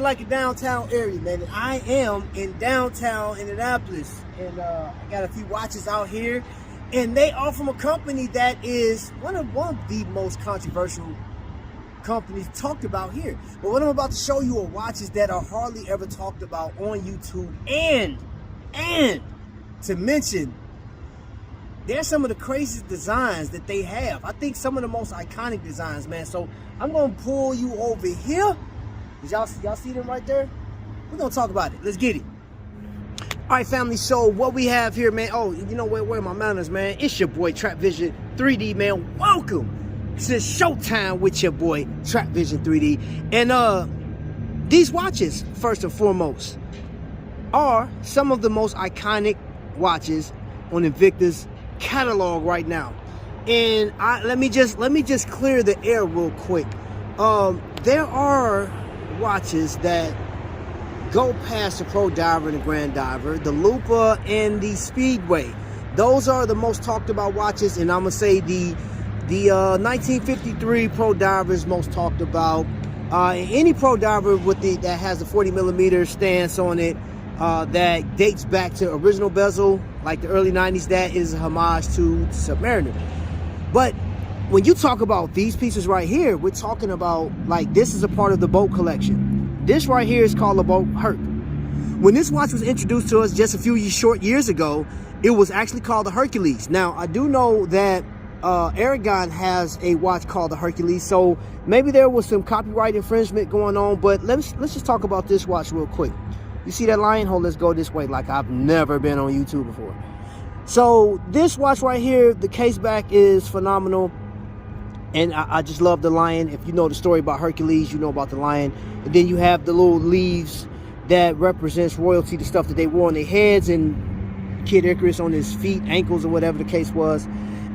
like a downtown area, man. I am in downtown Indianapolis, and I got a few watches out here, and they are from a company that is one of the most controversial companies talked about here. But what I'm about to show you are watches that are hardly ever talked about on YouTube, and to mention, they're some of the craziest designs that they have. I think some of the most iconic designs, man. So I'm gonna pull you over here. Y'all see them right there? We're gonna talk about it. Let's get it. All right, family. So what we have here, man. Oh, you know where are my manners, man? It's your boy Trap Vision 3D, man. Welcome to Showtime with your boy Trap Vision 3D. And these watches, first and foremost, are some of the most iconic watches on Invicta's catalog right now. And let me just clear the air real quick. There are watches that go past the Pro Diver and the Grand Diver, the Lupa and the Speedway. Those are the most talked about watches, and I'm gonna say the 1953 Pro Diver is most talked about. Any Pro Diver with that has a 40mm stance on it, that dates back to original bezel, like the early 90s, that is a homage to Submariner. But when you talk about these pieces right here, we're talking about, like, this is a part of the boat collection. This right here is called a boat Herc. When this watch was introduced to us just a few short years ago, it was actually called the Hercules. Now, I do know that Aragon has a watch called the Hercules, so maybe there was some copyright infringement going on, but let's just talk about this watch real quick. You see that lion? Hold, let's go this way like I've never been on YouTube before. So this watch right here, the case back is phenomenal. And I just love the lion. If you know the story about Hercules, you know about the lion. And then you have the little leaves that represents royalty, the stuff that they wore on their heads, and Kid Icarus on his feet, ankles, or whatever the case was.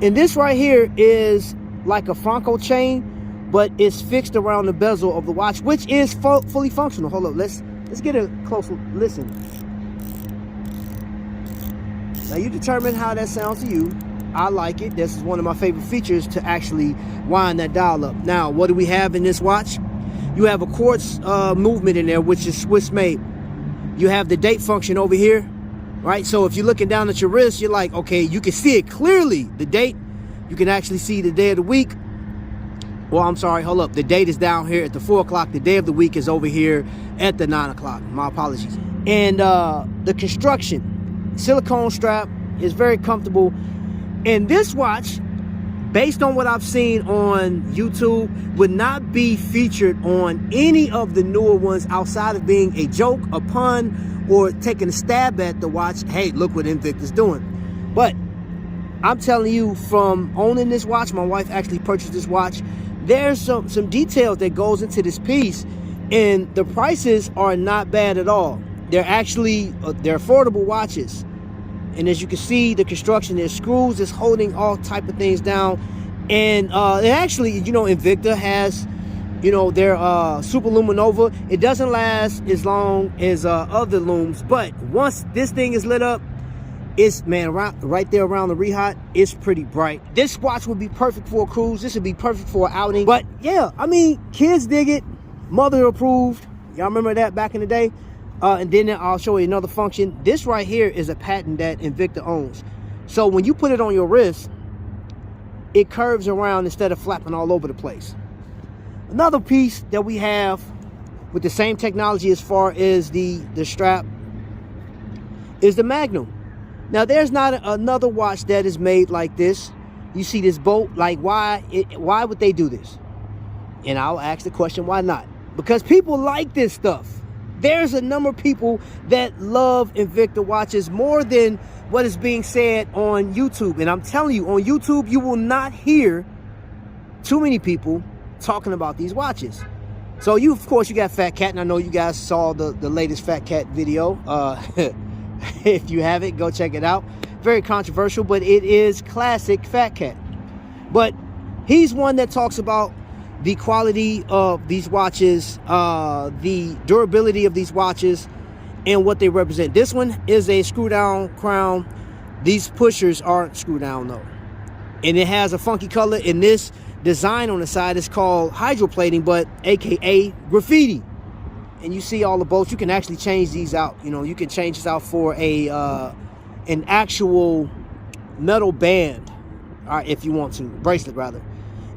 And this right here is like a Franco chain, but it's fixed around the bezel of the watch, which is fully functional. Hold up, let's get a closer listen. Now you determine how that sounds to you. I like it. This is one of my favorite features, to actually wind that dial up. Now, what do we have in this watch? You have a quartz movement in there, which is Swiss made. You have the date function over here, right? So if you're looking down at your wrist, you're like, okay, you can see it clearly, the date. You can actually see the day of the week. Well, I'm sorry, hold up. The date is down here at the 4 o'clock. The day of the week is over here at the 9 o'clock. My apologies. And the construction, silicone strap, is very comfortable. And this watch, based on what I've seen on YouTube, would not be featured on any of the newer ones outside of being a joke, a pun, or taking a stab at the watch. Hey, look what Invicta's doing. But I'm telling you, from owning this watch, my wife actually purchased this watch, there's some details that goes into this piece, and the prices are not bad at all. They're actually, they're affordable watches. And as you can see, the construction, there's screws, it's holding all type of things down. And it actually, you know, Invicta has, you know, their Super Luminova. It doesn't last as long as other looms, but once this thing is lit up, it's, man, right there around the rehat, it's pretty bright. This watch would be perfect for a cruise. This would be perfect for an outing. But yeah, I mean, kids dig it. Mother approved. Y'all remember that back in the day? And then I'll show you another function. This right here is a patent that Invicta owns. So when you put it on your wrist, it curves around instead of flapping all over the place. Another piece that we have with the same technology as far as the strap is the Magnum. Now, there's not another watch that is made like this. You see this bolt, like, why would they do this? And I'll ask the question, why not? Because people like this stuff. There's a number of people that love Invicta watches more than what is being said on YouTube. And I'm telling you, on YouTube, you will not hear too many people talking about these watches. So you, of course, you got Fat Cat, and I know you guys saw the latest Fat Cat video. If you haven't, go check it out. Very controversial, but it is classic Fat Cat. But he's one that talks about the quality of these watches, the durability of these watches, and what they represent. This one is a screw down crown. These pushers aren't screw down though. And it has a funky color, and this design on the side is called hydroplating, but AKA graffiti. and you see all the bolts, you can actually change these out. You know, you can change this out for a an actual metal band, all right, if you want to, bracelet rather.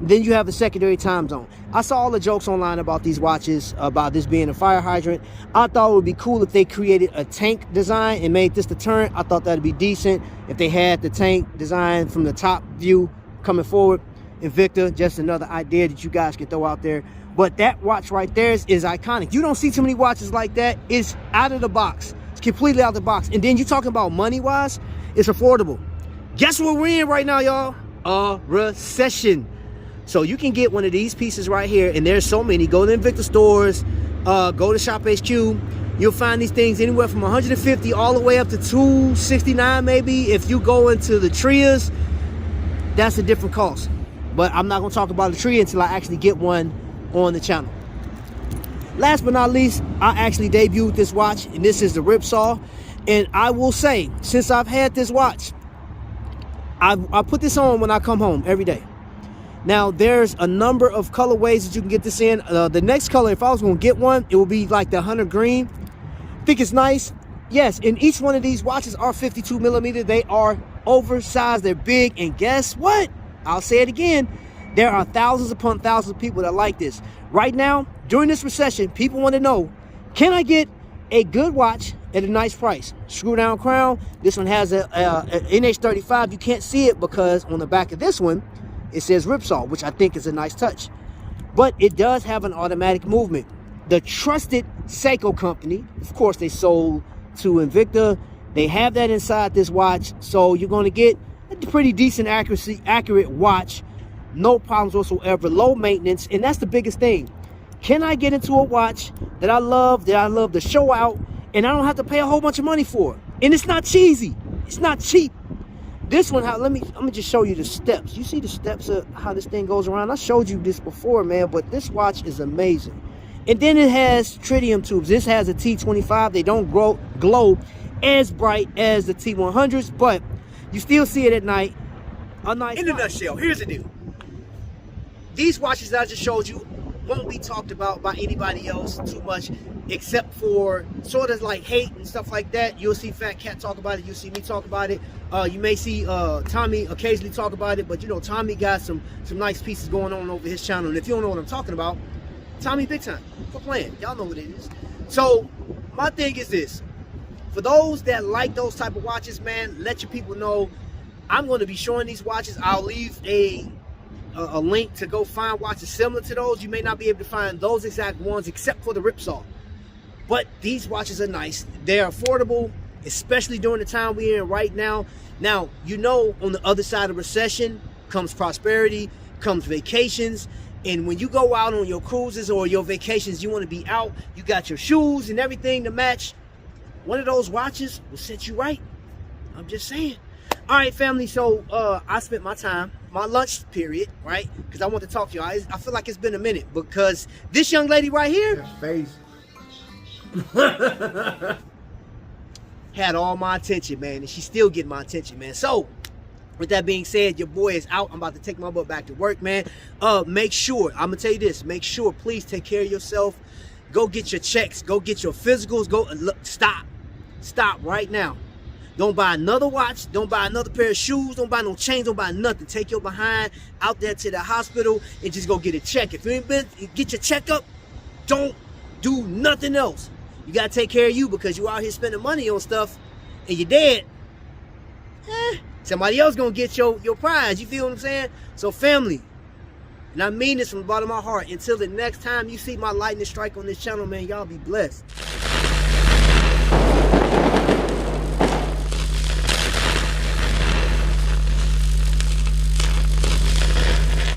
Then you have the secondary time zone. I saw all the jokes online about these watches, about this being a fire hydrant. I thought it would be cool if they created a tank design and made this the turret. I thought that'd be decent if they had the tank design from the top view coming forward. Invicta, just another idea that you guys can throw out there. But that watch right there is iconic. You don't see too many watches like that. It's out of the box. It's completely out of the box. And then you're talking about money-wise, it's affordable. Guess what we're in right now, y'all? A recession. So you can get one of these pieces right here, and there's so many. Go to Invicta Stores, go to Shop HQ. You'll find these things anywhere from 150 all the way up to 269 maybe. If you go into the Trias, that's a different cost. But I'm not gonna talk about the Tria until I actually get one on the channel. Last but not least, I actually debuted this watch, and this is the Ripsaw. And I will say, since I've had this watch, I put this on when I come home every day. Now, there's a number of colorways that you can get this in. The next color, if I was going to get one, it would be like the hunter green. I think it's nice. Yes, and each one of these watches are 52 millimeter. They are oversized. They're big. And guess what? I'll say it again. There are thousands upon thousands of people that like this. Right now, during this recession, people want to know, can I get a good watch at a nice price? Screw down crown. This one has a NH35. You can't see it because on the back of this one, it says Ripsaw, which I think is a nice touch. But it does have an automatic movement. The trusted Seiko company, of course, they sold to Invicta. They have that inside this watch. So you're going to get a pretty decent accurate watch. No problems whatsoever. Low maintenance. And that's the biggest thing. Can I get into a watch that I love to show out, and I don't have to pay a whole bunch of money for it? And it's not cheesy. It's not cheap. This one, I'm gonna just show you the steps. You see the steps of how this thing goes around? I showed you this before, man, but this watch is amazing. And then it has tritium tubes. This has a T25. They don't glow as bright as the T100s, but you still see it at night. A nice in a nutshell, here's the deal. These watches that I just showed you won't be talked about by anybody else too much, except for sort of like hate and stuff like that. You'll see Fat Cat talk about it. You'll see me talk about it. You may see Tommy occasionally talk about it, but you know, Tommy got some nice pieces going on over his channel. And if you don't know what I'm talking about, Tommy big time. Quit playing. Y'all know what it is. So my thing is this. For those that like those type of watches, man, let your people know I'm going to be showing these watches. I'll leave a link to go find watches similar to those. You may not be able to find those exact ones except for the Ripsaw. But these watches are nice. They're affordable, especially during the time we're in right now. Now, you know, on the other side of recession comes prosperity, comes vacations. And when you go out on your cruises or your vacations, you want to be out, you got your shoes and everything to match. One of those watches will set you right. I'm just saying. All right, family, so I spent my time, my lunch period, right? Because I want to talk to you. I feel like it's been a minute because this young lady right here had all my attention, man, and she's still getting my attention, man. So with that being said, your boy is out. I'm about to take my butt back to work, man. Make sure, I'm gonna tell you this, make sure, please take care of yourself. Go get your checks, go get your physicals, go look, stop right now. Don't buy another watch, don't buy another pair of shoes, don't buy no chains, don't buy nothing. Take your behind out there to the hospital and just go get a check. If you ain't been, get your checkup, don't do nothing else. You gotta take care of you because you out here spending money on stuff and you're dead. Somebody else gonna get your prize, you feel what I'm saying? So family, and I mean this from the bottom of my heart, until the next time you see my lightning strike on this channel, man, y'all be blessed.